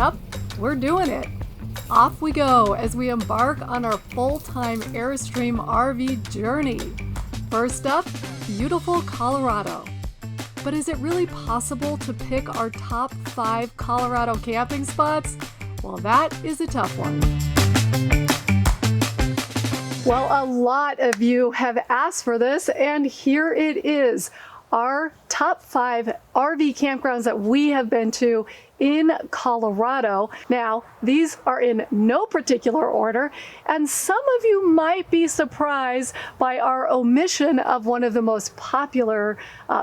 Yep, we're doing it. Off we go as we embark on our full-time Airstream RV journey. First up, beautiful Colorado. But is it really possible to pick our top 5 Colorado camping spots? Well, that is a tough one. Well, a lot of you have asked for this, and here it is. Our top 5 RV campgrounds that we have been to in Colorado. Now, these are in no particular order, and some of you might be surprised by our omission of one of the most popular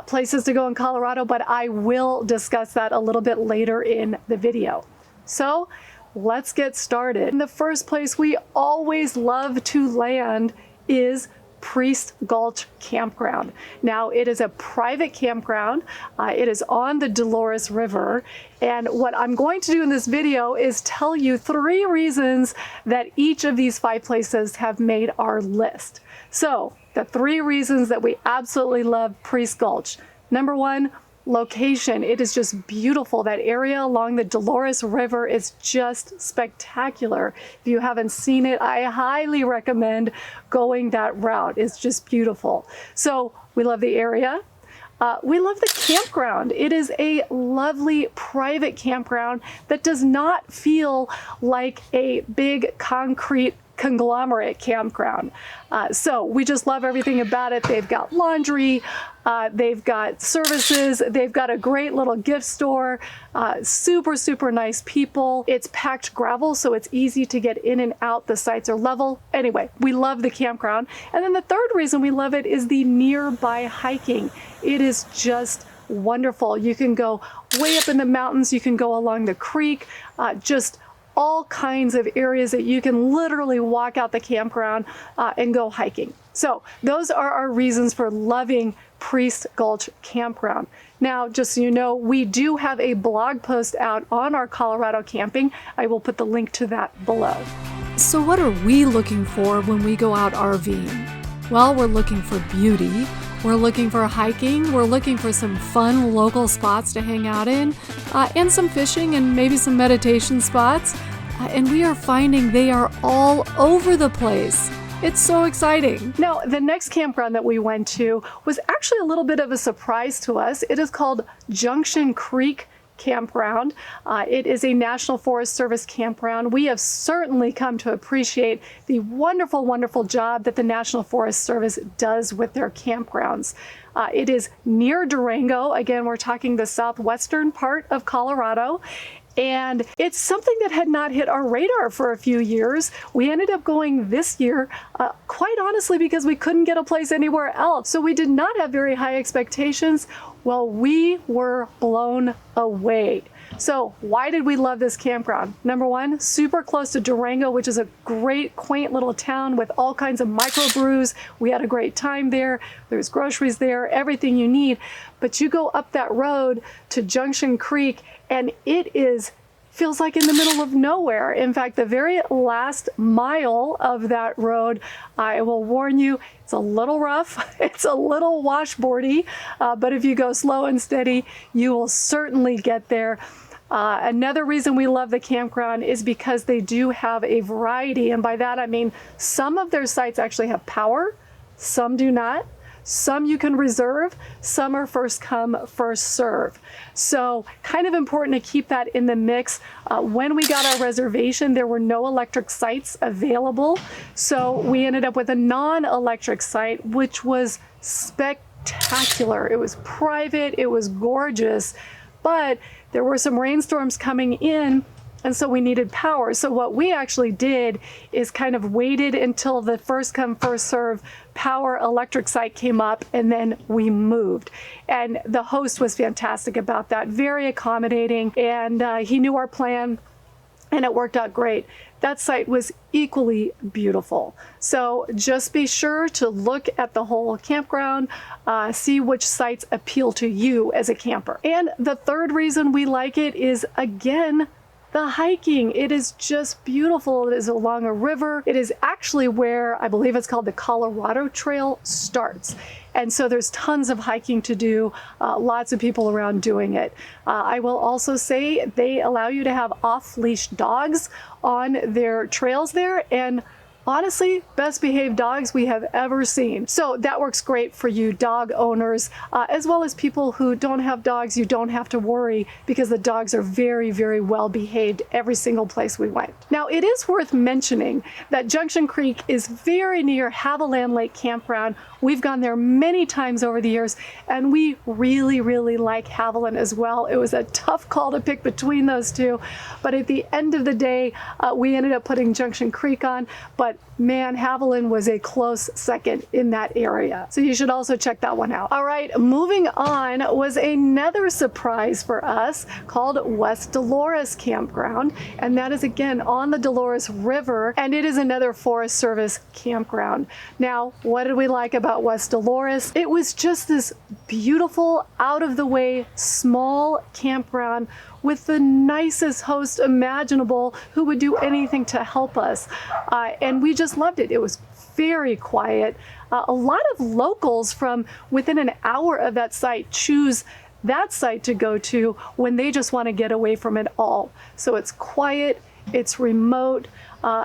places to go in Colorado, but I will discuss that a little bit later in the video. So, let's get started. In the first place we always love to land is Priest Gulch Campground. Now, it is a private campground. It is on the Dolores River. And what I'm going to do in this video is tell you 3 reasons that each of these 5 places have made our list. So, the 3 reasons that we absolutely love Priest Gulch. Number 1, location. It is just beautiful. That area along the Dolores River is just spectacular. If you haven't seen it, I highly recommend going that route. It's just beautiful. So we love the area. We love the campground. It is a lovely private campground that does not feel like a big concrete conglomerate campground. So we just love everything about it. They've got laundry, they've got services, they've got a great little gift store, super nice people. It's packed gravel, so it's easy to get in and out. The sites are level. Anyway, we love the campground. And then the third reason we love it is the nearby hiking. It is just wonderful. You can go way up in the mountains, you can go along the creek, just all kinds of areas that you can literally walk out the campground and go hiking. So those are our reasons for loving Priest Gulch Campground. Now, just so you know, we do have a blog post out on our Colorado camping. I will put the link to that below. So what are we looking for when we go out RVing? Well, we're looking for beauty. We're looking for hiking, we're looking for some fun local spots to hang out in, and some fishing and maybe some meditation spots. And we are finding they are all over the place. It's so exciting. Now, the next campground that we went to was actually a little bit of a surprise to us. It is called Junction Creek Campground. It is a National Forest Service campground. We have certainly come to appreciate the wonderful job that the National Forest Service does with their campgrounds. It is near Durango. Again, we're talking the southwestern part of Colorado. And it's something that had not hit our radar for a few years. We ended up going this year, quite honestly, because we couldn't get a place anywhere else. So we did not have very high expectations. Well, we were blown away. So why did we love this campground? Number 1, super close to Durango, which is a great, quaint little town with all kinds of microbrews. We had a great time there. There's groceries there, everything you need. But you go up that road to Junction Creek, and it feels like in the middle of nowhere. In fact, the very last mile of that road, I will warn you, it's a little rough, it's a little washboardy, but if you go slow and steady, you will certainly get there. Another reason we love the campground is because they do have a variety, and by that I mean some of their sites actually have power, some do not. Some you can reserve, some are first come, first serve. So kind of important to keep that in the mix. When we got our reservation, there were no electric sites available. So we ended up with a non-electric site, which was spectacular. It was private, it was gorgeous, but there were some rainstorms coming in, and so we needed power. So what we actually did is kind of waited until the first come, first serve power electric site came up, and then we moved. And the host was fantastic about that, very accommodating, and he knew our plan, and it worked out great. That site was equally beautiful. So just be sure to look at the whole campground, see which sites appeal to you as a camper. And the third reason we like it is, again, The hiking, it is just beautiful. It is along a river. It is actually where I believe it's called the Colorado Trail starts. And so there's tons of hiking to do, lots of people around doing it. I will also say they allow you to have off-leash dogs on their trails there, and honestly, best behaved dogs we have ever seen. So that works great for you dog owners, as well as people who don't have dogs. You don't have to worry because the dogs are very, very well behaved every single place we went. Now, it is worth mentioning that Junction Creek is very near Haviland Lake Campground. We've gone there many times over the years, and we really, really like Haviland as well. It was a tough call to pick between those two, but at the end of the day, we ended up putting Junction Creek on, but man, Haviland was a close second in that area. So you should also check that one out. All right, moving on was another surprise for us called West Dolores Campground. And that is again on the Dolores River, and it is another Forest Service campground. Now, what did we like about West Dolores? It was just this beautiful, out of the way, small campground with the nicest host imaginable who would do anything to help us. And we just loved it. It was very quiet. A lot of locals from within an hour of that site choose that site to go to when they just want to get away from it all. So it's quiet, it's remote.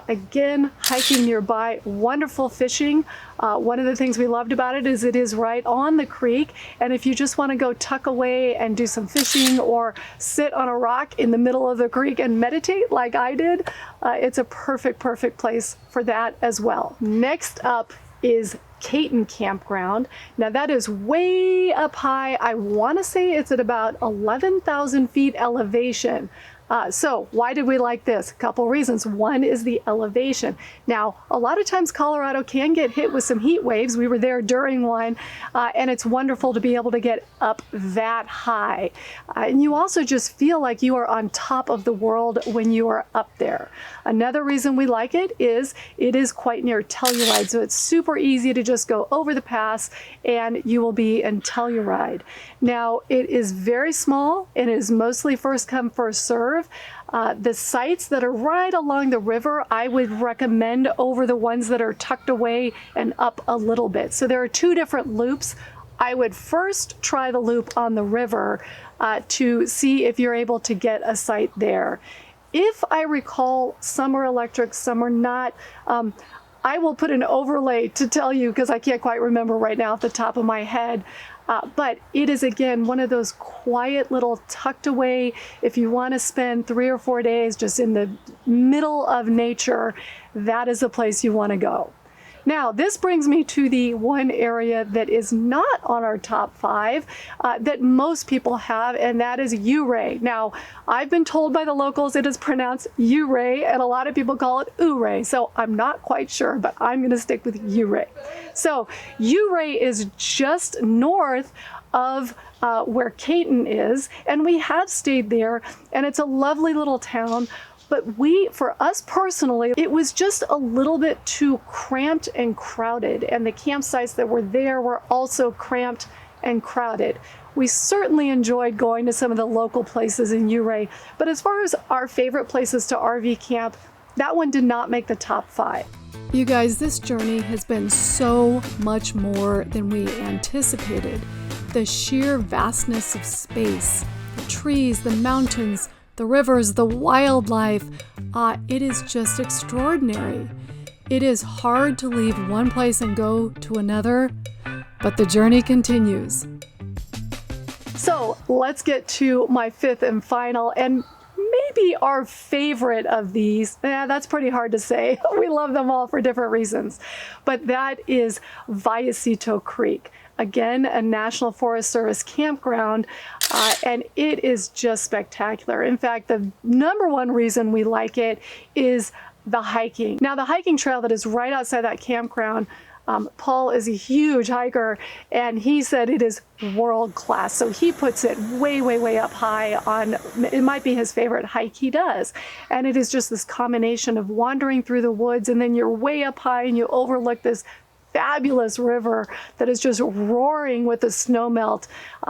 Again, hiking nearby, wonderful fishing. One of the things we loved about it is right on the creek, and if you just want to go tuck away and do some fishing or sit on a rock in the middle of the creek and meditate like I did, it's a perfect place for that as well. Next up is Caton Campground. Now that is way up high. I want to say it's at about 11,000 feet elevation. So why did we like this? A couple reasons. One is the elevation. Now, a lot of times Colorado can get hit with some heat waves. We were there during one, and it's wonderful to be able to get up that high. And you also just feel like you are on top of the world when you are up there. Another reason we like it is quite near Telluride, so it's super easy to just go over the pass and you will be in Telluride. Now, it is very small and it is mostly first come, first serve. The sites that are right along the river, I would recommend over the ones that are tucked away and up a little bit. So there are two different loops. I would first try the loop on the river to see if you're able to get a site there. If I recall, some are electric, some are not. I will put an overlay to tell you because I can't quite remember right now off the top of my head. But it is, again, one of those quiet little tucked away, if you want to spend 3 or 4 days just in the middle of nature, that is the place you want to go. Now, this brings me to the one area that is not on our top 5 that most people have, and that is Ouray. Now, I've been told by the locals it is pronounced Ouray, and a lot of people call it Ouray, so I'm not quite sure, but I'm going to stick with Ouray. So, Ouray is just north of where Caton is, and we have stayed there, and it's a lovely little town. But for us personally, it was just a little bit too cramped and crowded, and the campsites that were there were also cramped and crowded. We certainly enjoyed going to some of the local places in Ouray, but as far as our favorite places to RV camp, that one did not make the top 5. You guys, this journey has been so much more than we anticipated. The sheer vastness of space, the trees, the mountains, the rivers, the wildlife, it is just extraordinary. It is hard to leave one place and go to another, but the journey continues. So let's get to my 5th and final, and maybe our favorite of these. That's pretty hard to say. We love them all for different reasons, but that is Vallecito Creek. Again, a National Forest Service campground, and it is just spectacular. In fact, the number one reason we like it is the hiking. Now, the hiking trail that is right outside that campground, Paul is a huge hiker, and he said it is world class. So he puts it way, way, way up high on, it might be his favorite hike he does. And it is just this combination of wandering through the woods, and then you're way up high and you overlook this fabulous river that is just roaring with the snow melt,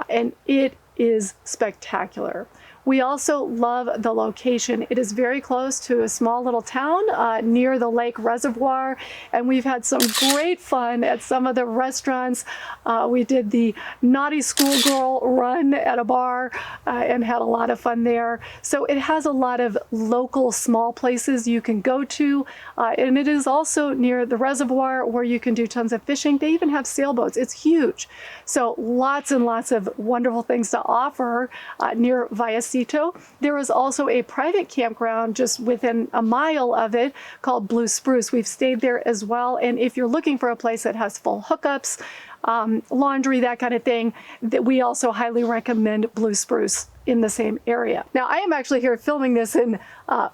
and it is spectacular. We also love the location. It is very close to a small little town near the lake reservoir, and we've had some great fun at some of the restaurants. We did the naughty schoolgirl run at a bar and had a lot of fun there. So it has a lot of local small places you can go to, and it is also near the reservoir where you can do tons of fishing. They even have sailboats. It's huge. So lots and lots of wonderful things to offer near Vallecito. There is also a private campground just within a mile of it called Blue Spruce. We've stayed there as well. And if you're looking for a place that has full hookups, laundry, that kind of thing, that we also highly recommend Blue Spruce in the same area. Now, I am actually here filming this in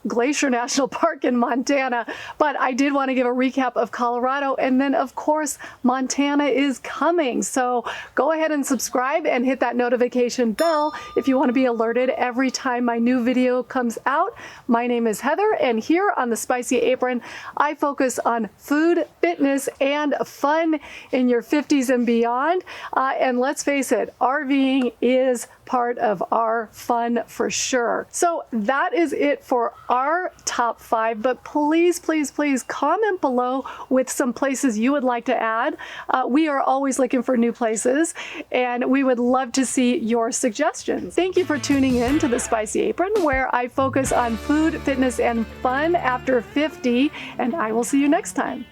Glacier National Park in Montana, but I did want to give a recap of Colorado, and then of course Montana is coming. So go ahead and subscribe and hit that notification bell if you want to be alerted every time my new video comes out. My name is Heather, and here on the Spicy Apron, I focus on food, fitness, and fun in your 50s and beyond. And let's face it, RVing is part of our fun for sure. So that is it for our top 5, but please, please, please comment below with some places you would like to add. We are always looking for new places, and we would love to see your suggestions. Thank you for tuning in to the Spicy Apron, where I focus on food, fitness, and fun after 50, and I will see you next time.